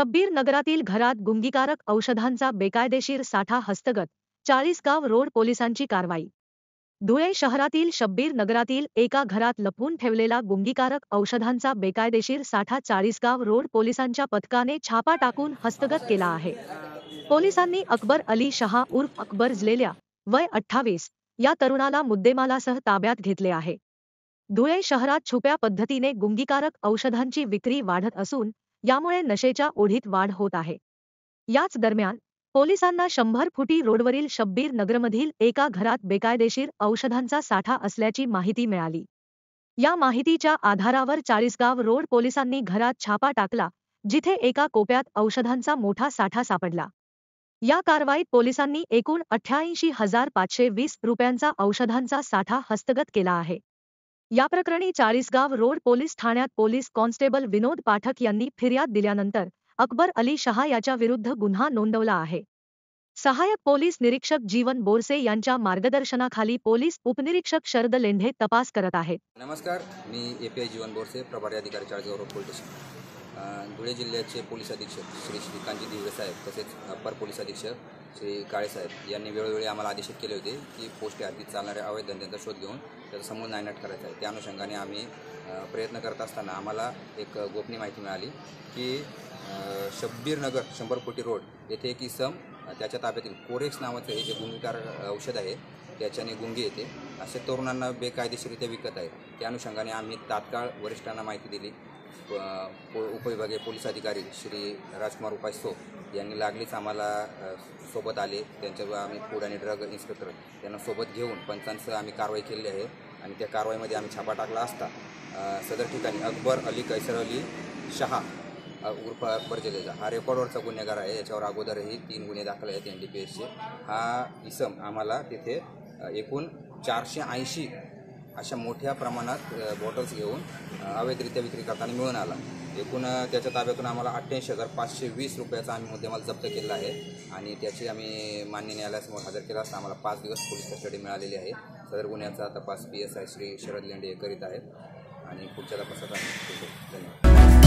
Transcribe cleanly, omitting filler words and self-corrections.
शब्बीर नगरातील घरात गुंगीकारक औषधांचा बेकायदेशीर साठा हस्तगत, चाळीसगाव रोड पोलिसांची कारवाई। धुळे शहरातील शब्बीर नगरातील एका घरात लपवून ठेवलेला गुंगीकारक औषधांचा बेकायदेशीर साठा चाळीसगाव रोड पोलिसांच्या पथकाने छापा टाकून हस्तगत केला आहे। पोलिसांनी अकबर अली शहा उर्फ अकबर जलेल्या, वय 28, या तरुणाला मुद्देमालासह ताब्यात घेतले आहे। धुळे शहरात छुप्या पद्धतीने गुंगीकारक औषधांची विक्री वाढत असून यामुळे नशेच्या ओढीत वाढ होत आहे। याच दरम्यान पोलिसांना 100 फुटी रोडवरील शब्बीर नगरमधील एका घरात बेकायदेशीर औषधांचा साठा असल्याची माहिती मिळाली। या माहितीच्या आधारावर चाळीसगाव रोड पोलिसांनी घरात छापा टाकला, जिथे एका कोप्यात औषधांचा मोठा साठा सापडला। या कारवाईत पोलिसांनी एकूण 88,520 रुपयांचा औषधांचा साठा हस्तगत केला आहे। या प्रकरणी चाळीसगाव रोड पोलीस ठाण्यात पोलीस कॉन्स्टेबल विनोद पाठक यांनी फिर्याद दिल्यानंतर अकबर अली शहा याच्या विरुद्ध गुन्हा नोंदवला आहे। सहाय्यक पोलीस निरीक्षक जीवन बोरसे यांच्या मार्गदर्शनाखाली पोलीस उपनिरीक्षक शरद लेंढे तपास करत आहेत। नमस्कार, मी एपीआय जीवन बोरसे, प्रभारी अधिकारी Chalisgaon road police station. Dhule जिल्ह्याचे पोलीस अधीक्षक श्री श्रीकांतजी दिवरे साहेब तसेच अप्पर पोलीस अधीक्षक श्री काळे साहेब यांनी वेळोवेळी आम्हाला आदेशित केले होते की पोस्ट हद्दीत चालणाऱ्या अवैध धंद्यांचा शोध घेऊन त्याचा समूळ नायनाट करायचा आहे। त्या अनुषंगाने आम्ही प्रयत्न करत असताना आम्हाला एक गोपनीय माहिती मिळाली की शब्बीर नगर 100 फुटी रोड येथे एक इसम त्याच्या ताब्यातील कोरेक्स नावाचं हे जे गुंगीकारक औषध आहे त्याच्याने गुंगी येते असे तरुणांना बेकायदेशीरित्या विकत आहे। त्या अनुषंगाने आम्ही तात्काळ वरिष्ठांना माहिती दिली। उपविभागीय पोलीस अधिकारी श्री राजकुमार उपासो यांनी लागलीच आम्हाला सोबत आले। त्यांच्यावर आम्ही फूड आणि ड्रग इन्स्पेक्टर यांना सोबत घेऊन पंचांसह आम्ही कारवाई केली आहे आणि त्या कारवाईमध्ये आम्ही छापा टाकला असता सदर ठिकाणी अकबर अली कैसर अली शहा उर्फ अकबर जलेजा हा रेकॉर्डवरचा गुन्हेगार आहे। याच्यावर अगोदरही 3 गुन्हे दाखल आहेत NDPSचे। हा इसम आम्हाला तिथे एकूण 480 अशा मोठ्या प्रमाणात बॉटल्स घेऊन अवैधरित्या विक्री करताना मिळून आला। एकूण त्याच्या ताब्यातून आम्हाला 88,520 रुपयाचा आम्ही मुद्देमाल जप्त केला आहे आणि त्याची आम्ही मान्य न्यायालयासमोर हजर केला असता आम्हाला 5 दिवस पोलीस कस्टडी मिळालेली आहे। सदर गुन्ह्याचा तपास PSI श्री शरद लेंढे करीत आहेत आणि पुढच्या तपासात आम्ही धन्यवाद।